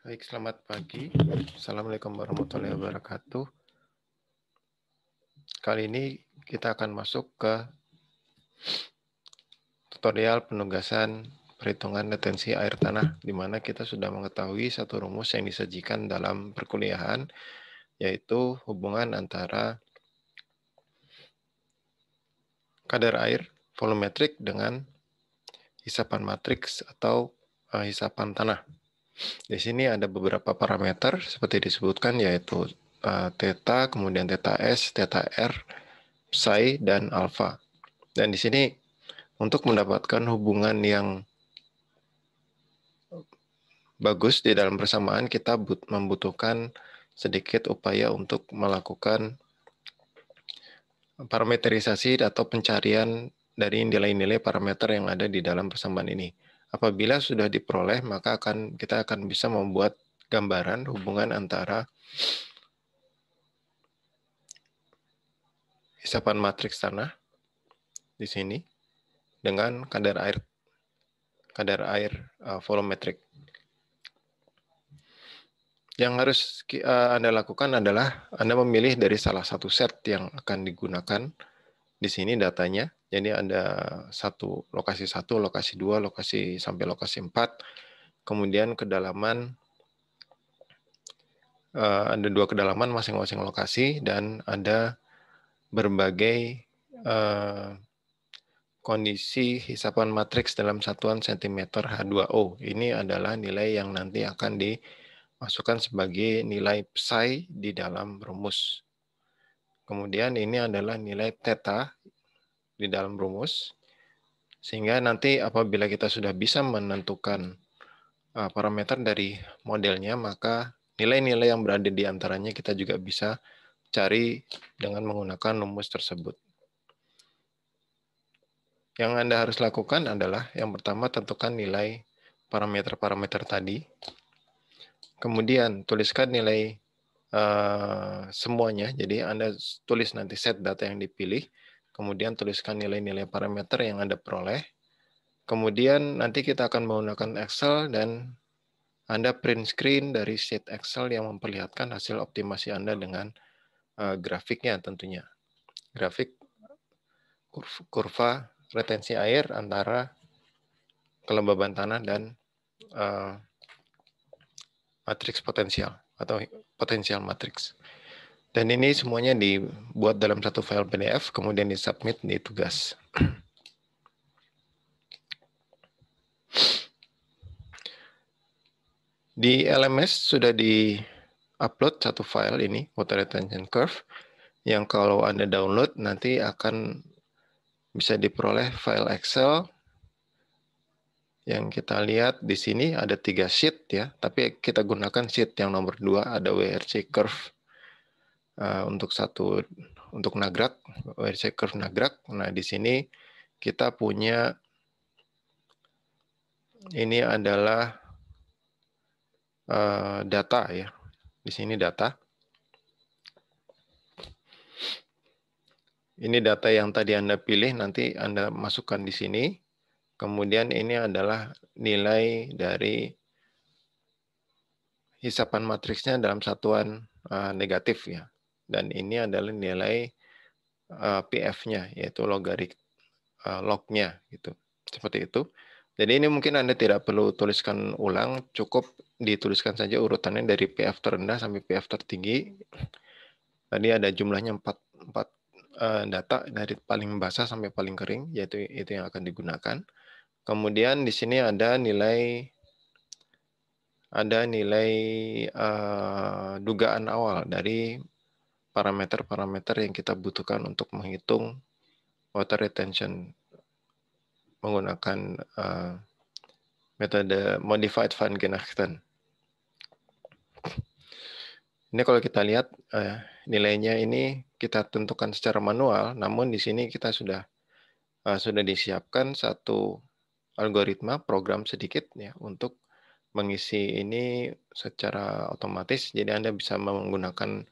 Baik, selamat pagi. Assalamualaikum warahmatullahi wabarakatuh. Kali ini kita akan masuk ke tutorial penugasan perhitungan retensi air tanah, di mana kita sudah mengetahui satu rumus yang disajikan dalam perkuliahan, yaitu hubungan antara kadar air volumetrik dengan hisapan matriks atau hisapan tanah. Di sini ada beberapa parameter seperti disebutkan, yaitu theta, kemudian theta S, theta R, psi, dan alpha. Dan di sini untuk mendapatkan hubungan yang bagus di dalam persamaan, kita membutuhkan sedikit upaya untuk melakukan parameterisasi atau pencarian dari nilai-nilai parameter yang ada di dalam persamaan ini. Apabila sudah diperoleh, maka kita akan bisa membuat gambaran hubungan antara hisapan matriks tanah di sini dengan kadar air volumetrik. Yang harus Anda lakukan adalah Anda memilih dari salah satu set yang akan digunakan di sini datanya. Jadi ada lokasi 1, lokasi 2, lokasi sampai lokasi 4. Kemudian kedalaman, ada 2 kedalaman masing-masing lokasi, dan ada berbagai kondisi hisapan matriks dalam satuan cm H2O. Ini adalah nilai yang nanti akan dimasukkan sebagai nilai psi di dalam rumus. Kemudian ini adalah nilai theta di dalam rumus. Sehingga nanti apabila kita sudah bisa menentukan parameter dari modelnya, maka nilai-nilai yang berada di antaranya kita juga bisa cari dengan menggunakan rumus tersebut. Yang Anda harus lakukan adalah yang pertama tentukan nilai parameter-parameter tadi. Kemudian tuliskan nilai semuanya. Jadi Anda tulis nanti set data yang dipilih. Kemudian tuliskan nilai-nilai parameter yang Anda peroleh. Kemudian nanti kita akan menggunakan Excel dan Anda print screen dari sheet Excel yang memperlihatkan hasil optimasi Anda dengan grafiknya tentunya. Grafik kurva retensi air antara kelembaban tanah dan matriks potensial atau potensial matriks. Dan ini semuanya dibuat dalam satu file PDF, kemudian disubmit di tugas. Di LMS sudah di-upload satu file ini, water retention curve, yang kalau Anda download nanti akan bisa diperoleh file Excel. Yang kita lihat di sini ada 3 sheet ya, tapi kita gunakan sheet yang nomor 2, ada WRC curve untuk nagrak, WRC curve nagrak. Nah, di sini kita punya, ini adalah data ya. Di sini data. Ini data yang tadi Anda pilih, nanti Anda masukkan di sini. Kemudian ini adalah nilai dari hisapan matriksnya dalam satuan negatif ya. Dan ini adalah nilai PF-nya, yaitu logarit log-nya gitu. Seperti itu. Jadi ini mungkin Anda tidak perlu tuliskan ulang, cukup dituliskan saja urutannya dari PF terendah sampai PF tertinggi. Tadi ada jumlahnya 4 data dari paling basah sampai paling kering, yaitu itu yang akan digunakan. Kemudian di sini ada nilai dugaan awal dari parameter-parameter yang kita butuhkan untuk menghitung water retention menggunakan metode modified Van Genachten. Ini kalau kita lihat nilainya ini kita tentukan secara manual, namun di sini kita sudah disiapkan satu algoritma program sedikit ya untuk mengisi ini secara otomatis. Jadi Anda bisa menggunakan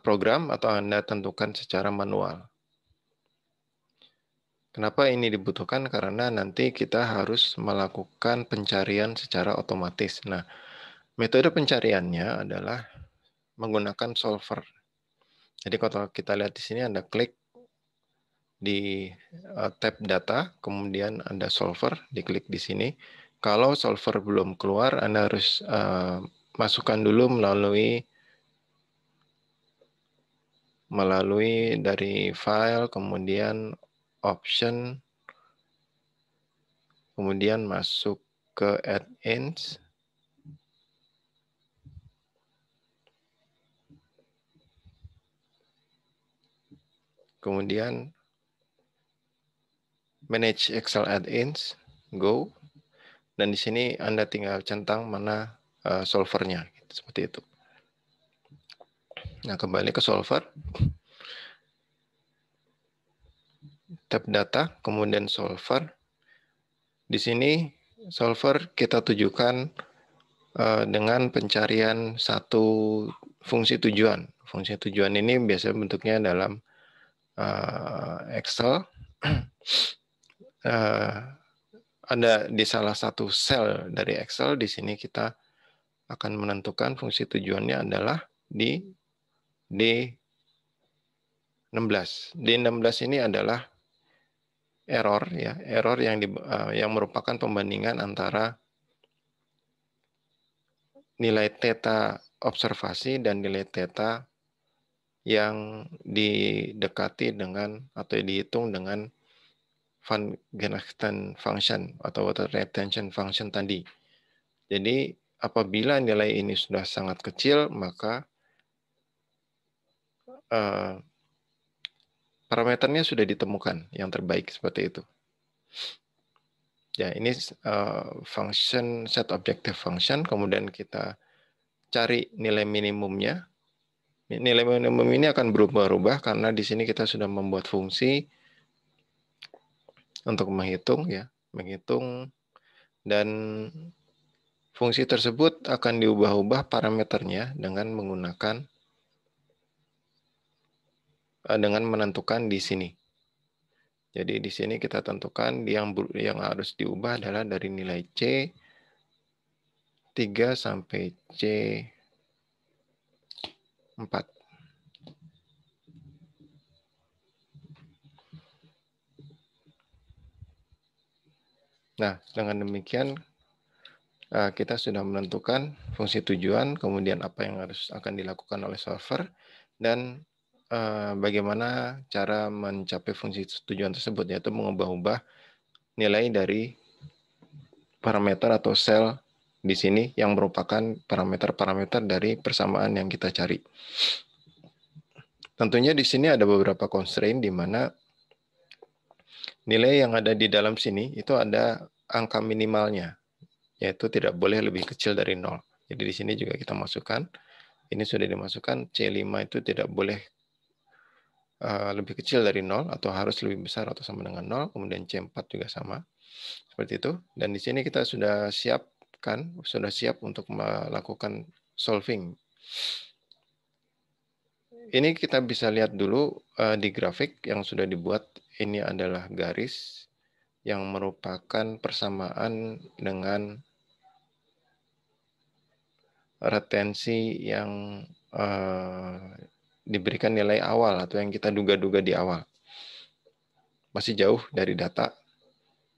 program atau Anda tentukan secara manual. Kenapa ini dibutuhkan? Karena nanti kita harus melakukan pencarian secara otomatis. Nah, Metode pencariannya adalah menggunakan solver. Jadi kalau kita lihat di sini Anda klik di tab data, kemudian ada solver, diklik di sini. Kalau solver belum keluar, Anda harus masukkan dulu melalui dari file, kemudian option, kemudian masuk ke add-ins, kemudian manage Excel add-ins, go, dan di sini Anda tinggal centang mana solvernya, seperti itu. Nah, kembali ke solver, tab data, kemudian solver. Di sini solver kita tujukan dengan pencarian satu fungsi tujuan. Fungsi tujuan ini biasanya bentuknya dalam Excel. Ada di salah satu sel dari Excel. Di sini kita akan menentukan fungsi tujuannya adalah di D16. D16 ini adalah error, ya, error yang merupakan pembandingan antara nilai theta observasi dan nilai theta yang didekati dengan atau dihitung dengan Van Genechten function atau water retention function tadi. Jadi apabila nilai ini sudah sangat kecil, maka parameternya sudah ditemukan yang terbaik seperti itu. Ya, ini function set objective function, kemudian kita cari nilai minimumnya. Nilai minimum ini akan berubah-ubah karena di sini kita sudah membuat fungsi untuk menghitung, ya, menghitung, dan fungsi tersebut akan diubah-ubah parameternya dengan menentukan di sini. Jadi di sini kita tentukan yang harus diubah adalah dari nilai C 3 sampai C 4. Nah, dengan demikian kita sudah menentukan fungsi tujuan, kemudian apa yang akan dilakukan oleh solver, dan bagaimana cara mencapai fungsi tujuan tersebut, yaitu mengubah-ubah nilai dari parameter atau sel di sini yang merupakan parameter-parameter dari persamaan yang kita cari. Tentunya di sini ada beberapa constraint di mana nilai yang ada di dalam sini itu ada angka minimalnya, yaitu tidak boleh lebih kecil dari 0. Jadi di sini juga kita masukkan, ini sudah dimasukkan, C5 itu tidak boleh lebih kecil dari 0 atau harus lebih besar atau sama dengan 0, kemudian C4 juga sama. Seperti itu. Dan di sini kita sudah siap untuk melakukan solving. Ini kita bisa lihat dulu di grafik yang sudah dibuat. Ini adalah garis yang merupakan persamaan dengan retensi yang diberikan nilai awal atau yang kita duga-duga di awal. Masih jauh dari data,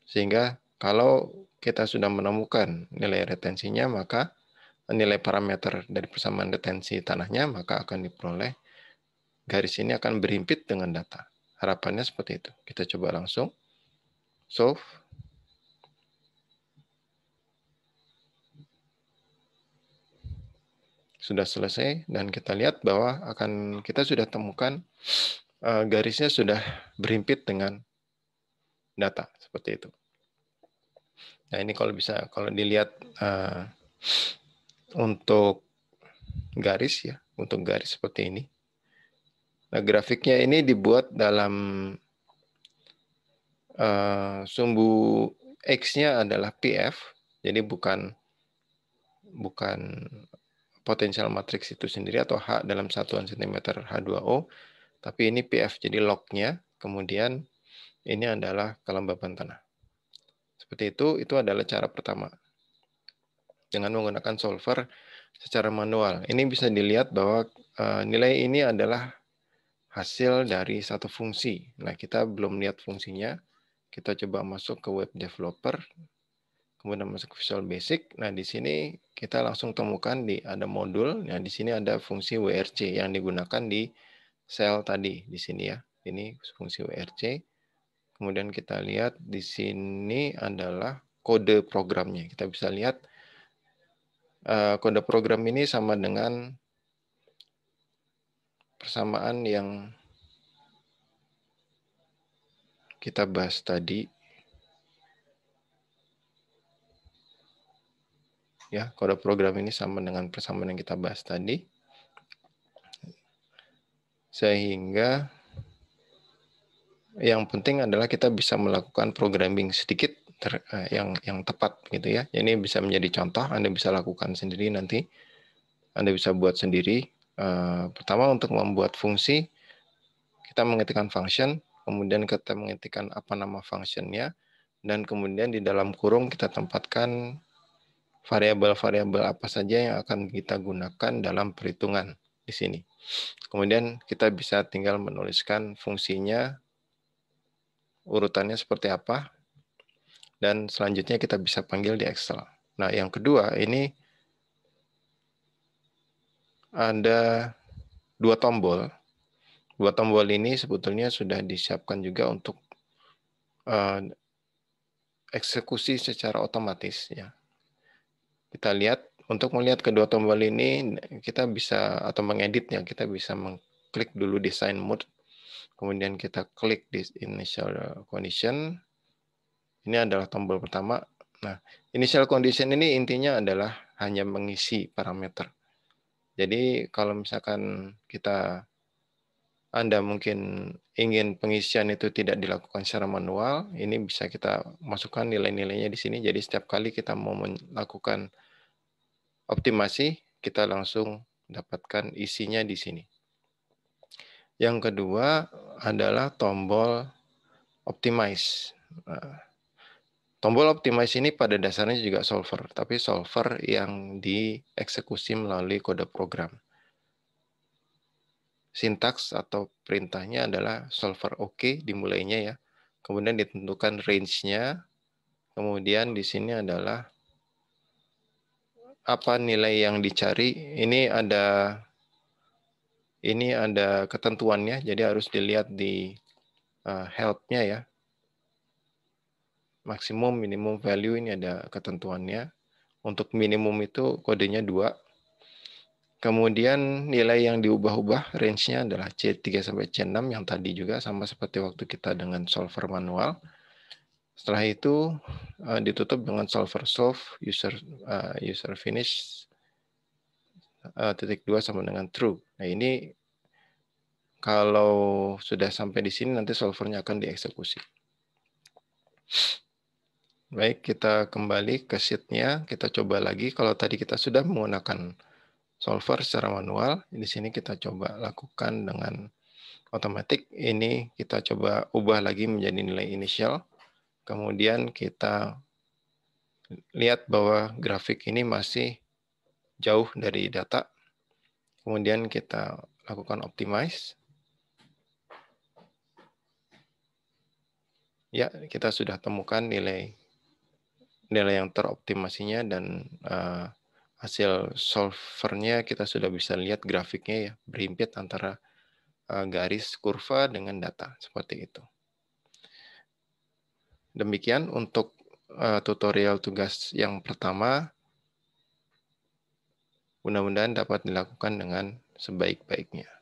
sehingga kalau kita sudah menemukan nilai retensinya, maka nilai parameter dari persamaan retensi tanahnya, maka akan diperoleh. Garis ini akan berhimpit dengan data. Harapannya seperti itu. Kita coba langsung solve. Sudah selesai, dan kita lihat bahwa kita sudah temukan garisnya sudah berhimpit dengan data seperti itu. Nah, ini kalau dilihat untuk garis, ya, untuk garis seperti ini. Nah, grafiknya ini dibuat dalam sumbu X-nya adalah PF, jadi bukan potensial matriks itu sendiri atau H dalam satuan cm H2O, tapi ini PF, jadi log-nya, kemudian ini adalah kelembaban tanah. Seperti itu adalah cara pertama. dengan menggunakan solver secara manual. Ini bisa dilihat bahwa nilai ini adalah hasil dari satu fungsi. Nah, kita belum lihat fungsinya. Kita coba masuk ke web developer, kemudian masuk ke Visual Basic. Nah, di sini kita langsung temukan ada modul. Nah, di sini ada fungsi WRC yang digunakan di sel tadi di sini ya. Ini fungsi WRC. Kemudian kita lihat di sini adalah kode programnya. Kita bisa lihat kode program ini sama dengan persamaan yang kita bahas tadi. Ya, kode program ini sama dengan persamaan yang kita bahas tadi. Sehingga yang penting adalah kita bisa melakukan programming sedikit yang tepat gitu ya. Ini bisa menjadi contoh, Anda bisa lakukan sendiri nanti. Anda bisa buat sendiri. Pertama untuk membuat fungsi, kita mengetikkan function, kemudian kita mengetikkan apa nama functionnya, dan kemudian di dalam kurung kita tempatkan variabel-variabel apa saja yang akan kita gunakan dalam perhitungan di sini. Kemudian kita bisa tinggal menuliskan fungsinya, urutannya seperti apa, dan selanjutnya kita bisa panggil di Excel. Nah, yang kedua, ini ada dua tombol. Dua tombol ini sebetulnya sudah disiapkan juga untuk eksekusi secara otomatis. Ya. Kita lihat, untuk melihat kedua tombol ini, kita bisa, atau mengeditnya, kita bisa mengklik dulu Design Mode, kemudian kita klik di Initial Condition. Ini adalah tombol pertama. Nah, Initial Condition ini intinya adalah hanya mengisi parameter. Jadi kalau misalkan Anda mungkin ingin pengisian itu tidak dilakukan secara manual, ini bisa kita masukkan nilai-nilainya di sini. Jadi setiap kali kita mau melakukan optimasi, kita langsung dapatkan isinya di sini. Yang kedua adalah tombol optimize. Nah, tombol optimize ini pada dasarnya juga solver, tapi solver yang dieksekusi melalui kode program. Sintaks atau perintahnya adalah solver OK dimulainya ya. Kemudian ditentukan range-nya. Kemudian di sini adalah apa nilai yang dicari. Ini ada ketentuannya, jadi harus dilihat di help-nya ya. Maksimum, minimum value ini ada ketentuannya. Untuk minimum itu kodenya 2. Kemudian nilai yang diubah-ubah range-nya adalah C3 sampai C6 yang tadi juga sama seperti waktu kita dengan solver manual. Setelah itu ditutup dengan solver solve user finish titik 2 sama dengan true. Nah, ini kalau sudah sampai di sini nanti solvernya akan dieksekusi. Baik, kita kembali ke sheet-nya. Kita coba lagi. Kalau tadi kita sudah menggunakan solver secara manual, di sini kita coba lakukan dengan otomatis. Ini kita coba ubah lagi menjadi nilai inisial. Kemudian kita lihat bahwa grafik ini masih jauh dari data. Kemudian kita lakukan optimize. Ya, kita sudah temukan nilai yang teroptimasinya dan hasil solvernya kita sudah bisa lihat grafiknya ya, berhimpit antara garis kurva dengan data seperti itu. Demikian untuk tutorial tugas yang pertama. Mudah-mudahan dapat dilakukan dengan sebaik-baiknya.